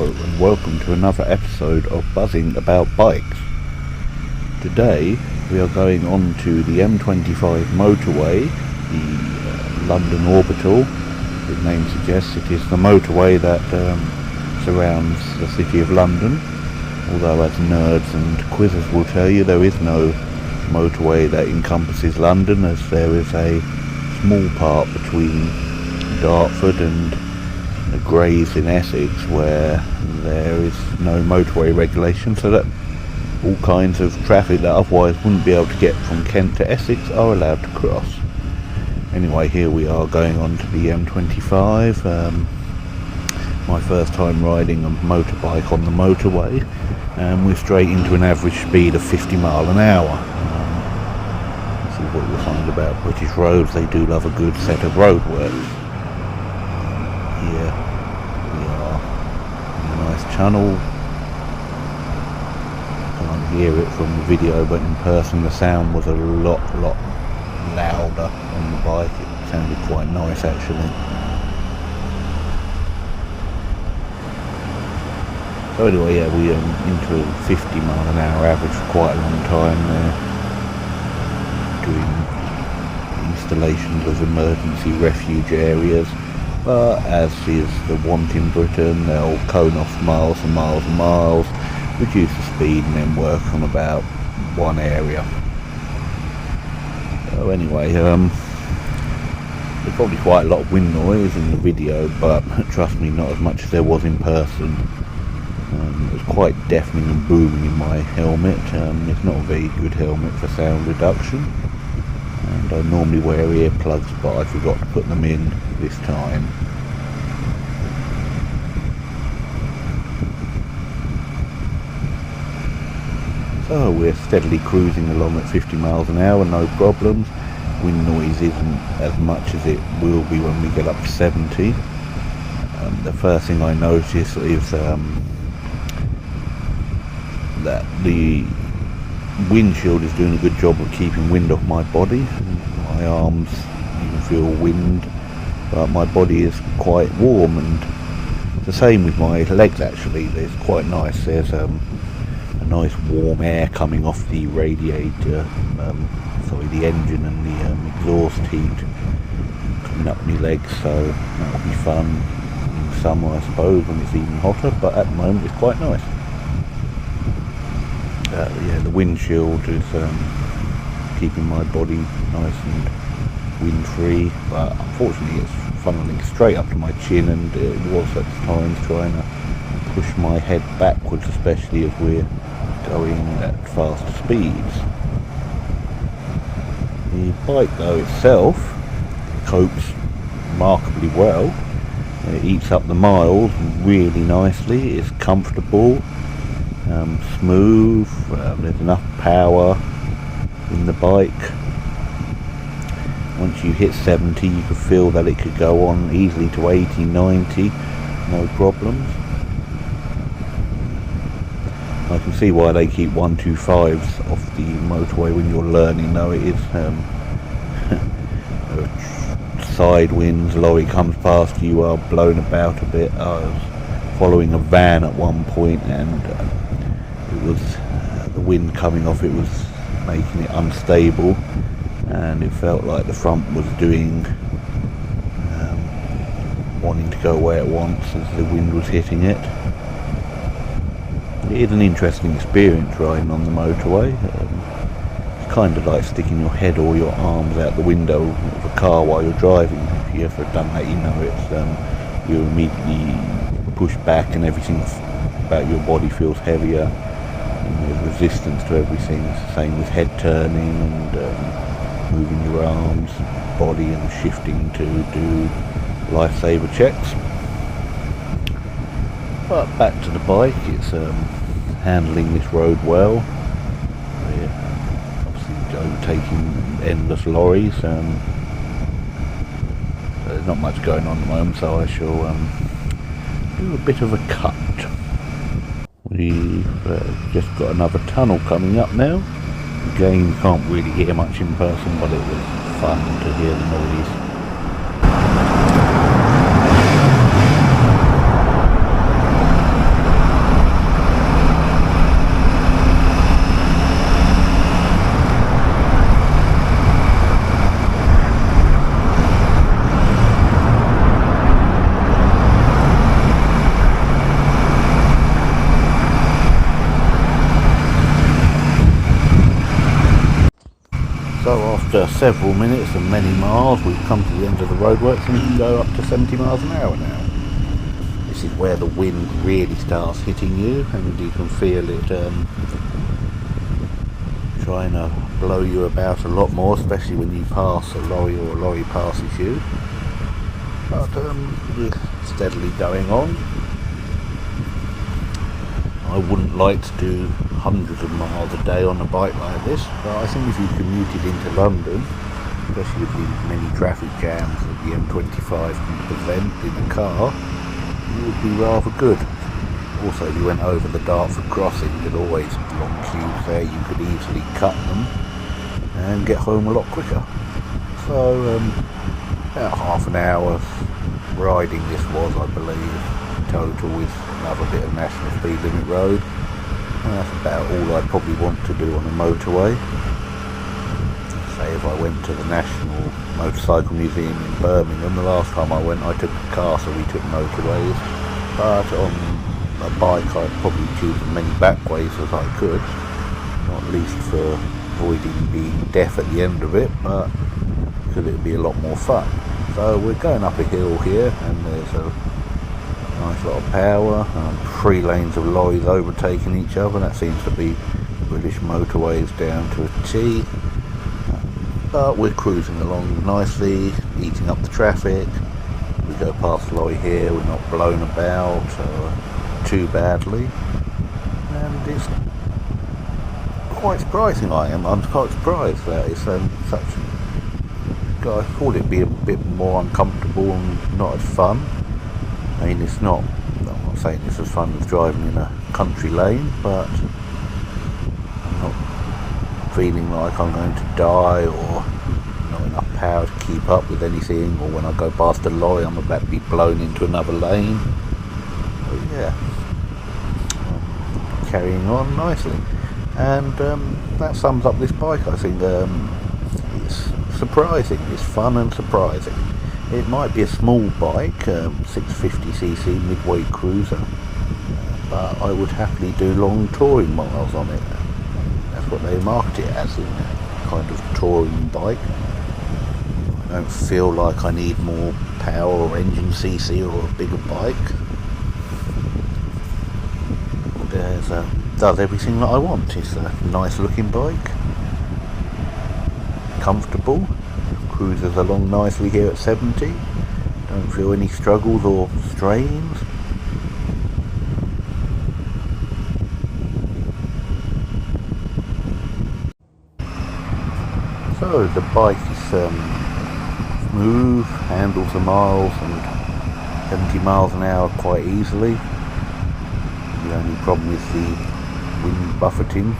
Hello and welcome to another episode of Buzzing About Bikes. Today we are going on to the M25 motorway, the London Orbital. The name suggests it is the motorway that surrounds the city of London, although as nerds and quizzes will tell you, there is no motorway that encompasses London, as there is a small part between Dartford and the Grays in Essex where there is no motorway regulation, so that all kinds of traffic that otherwise wouldn't be able to get from Kent to Essex are allowed to cross. Anyway, here we are going on to the M25, my first time riding a motorbike on the motorway, and we're straight into an average speed of 50 mile an hour. See what you'll find about British roads, they do love a good set of roadworks. Here we are in a nice tunnel. Can't hear it from the video, but in person the sound was a lot louder on the bike. It sounded quite nice actually. So anyway, yeah, we into a 50 mile an hour average for quite a long time there, doing installations of emergency refuge areas. But as is the want in Britain, they'll cone off miles and miles and miles, reduce the speed and then work on about one area. So anyway, there's probably quite a lot of wind noise in the video, but trust me, not as much as there was in person. It was quite deafening and booming in my helmet. It's not a very good helmet for sound reduction, and I normally wear earplugs, but I forgot to put them in this time. So we're steadily cruising along at 50 miles an hour, no problems. Wind noise isn't as much as it will be when we get up to 70. The first thing I notice is that the windshield is doing a good job of keeping wind off my body. My arms even feel wind, but my body is quite warm, and the same with my legs actually. There's quite nice, there's a nice warm air coming off the radiator, the engine, and the exhaust heat coming up my legs, so that'll be fun in summer I suppose when it's even hotter, but at the moment it's quite nice. Yeah, the windshield is keeping my body nice and wind free, but unfortunately it's funneling straight up to my chin, and it was at times trying to push my head backwards, especially as we're going at faster speeds. The bike though itself copes remarkably well. It eats up the miles really nicely, it's comfortable, smooth, there's enough power in the bike. Once you hit 70 you can feel that it could go on easily to 80, 90, no problems. I can see why they keep 125s off the motorway when you're learning, though. It is side winds, lorry comes past, you are blown about a bit. I was following a van at one point, and it was the wind coming off it was making it unstable, and it felt like the front was doing wanting to go where it wants as the wind was hitting it. It is an interesting experience riding on the motorway. It's kind of like sticking your head or your arms out the window of a car while you're driving. If you ever done that, you know it's you immediately push back and everything about your body feels heavier, and there's resistance to everything. It's the same with head turning and moving your arms, body, and shifting to do lifesaver checks. But back to the bike, it's handling this road well. We're obviously overtaking endless lorries. There's not much going on at the moment, so I shall do a bit of a cut. We've just got another tunnel coming up now. Again, you can't really hear much in person, but it was fun to hear the noise. after several minutes and many miles, we've come to the end of the roadworks and we can go up to 70 miles an hour now. This is where the wind really starts hitting you, and you can feel it trying to blow you about a lot more, especially when you pass a lorry or a lorry passes you. But we're steadily going on. I wouldn't like to do hundreds of miles a day on a bike like this, but I think if you commuted into London, especially with the many traffic jams that the M25 can present in a car, it would be rather good. Also, if you went over the Dartford crossing, there's always long queues there, you could easily cut them and get home a lot quicker. So about half an hour riding this was, I believe, total, with another bit of national speed limit road, and that's about all I'd probably want to do on a motorway. Say if I went to the National Motorcycle Museum in Birmingham, the last time I went I took a car, so we took motorways, but on a bike I'd probably choose as many backways as I could, not least for avoiding being deaf at the end of it, but because it would be a lot more fun. So we're going up a hill here, and there's a nice lot of power, 3 lanes of lorries overtaking each other. That seems to be British motorways down to a T. But we're cruising along nicely, eating up the traffic. We go past the lorry here, we're not blown about too badly, and it's quite surprising. I'm quite surprised that it's such. I thought it'd be a bit more uncomfortable and not as fun. I mean, I'm not saying it's as fun as driving in a country lane, but I'm not feeling like I'm going to die or not enough power to keep up with anything, or when I go past a lorry I'm about to be blown into another lane. But yeah, carrying on nicely, and that sums up this bike. I think it's surprising, it's fun and surprising. It might be a small bike, 650cc midway cruiser, but I would happily do long touring miles on it. That's what they market it as, a kind of touring bike. I don't feel like I need more power or engine cc or a bigger bike. It does everything that I want. It's a nice looking bike, comfortable, cruises along nicely here at 70, don't feel any struggles or strains. So the bike is smooth, handles the miles and 70 miles an hour quite easily. The only problem is the wind buffeting.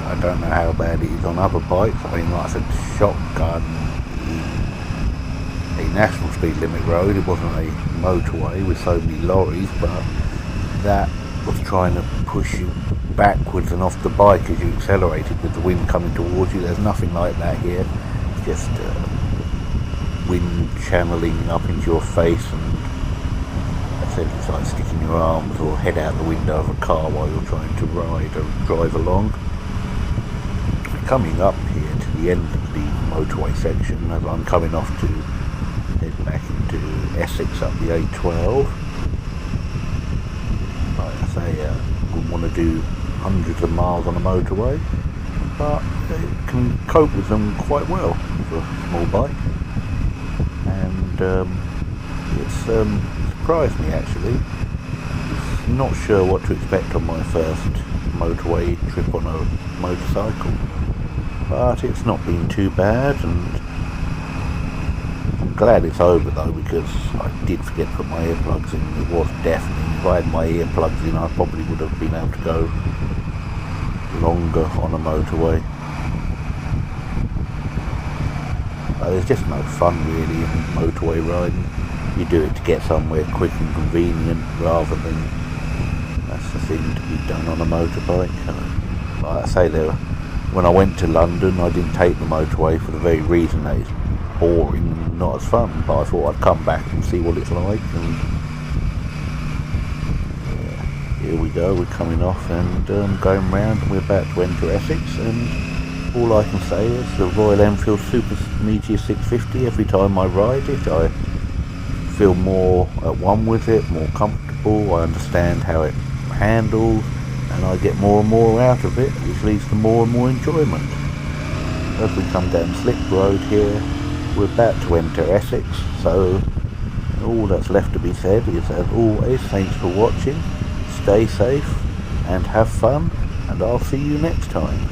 I don't know how bad it is on other bikes. I mean, like I said, shotgun a national speed limit road. It wasn't a motorway with so many lorries, but that was trying to push you backwards and off the bike as you accelerated with the wind coming towards you. There's nothing like that here. It's just wind channeling up into your face, and it's like sticking your arms or head out the window of a car while you're trying to ride or drive along. Coming up here to the end of the motorway section, as I'm coming off to head back into Essex up the A12. Like I say, wouldn't want to do hundreds of miles on a motorway, but it can cope with them quite well for a small bike, and it's surprised me actually. Not sure what to expect on my first motorway trip on a motorcycle, but it's not been too bad, and I'm glad it's over though, because I did forget to put my earplugs in. It was deafening. If I had my earplugs in I probably would have been able to go longer on a motorway. There's just no fun really in motorway riding. You do it to get somewhere quick and convenient rather than that's the thing to be done on a motorbike. Like I say, when I went to London I didn't take the motorway for the very reason that it's boring and not as fun, but I thought I'd come back and see what it's like, and here we go, we're coming off and going round, and we're about to enter Essex, and All I can say is the Royal Enfield Super Meteor 650, every time I ride it I feel more at one with it, more comfortable, I understand how it handles, and I get more and more out of it, which leads to more and more enjoyment. As we come down Slip Road here, we're about to enter Essex, so all that's left to be said is, as always, thanks for watching, stay safe and have fun, and I'll see you next time.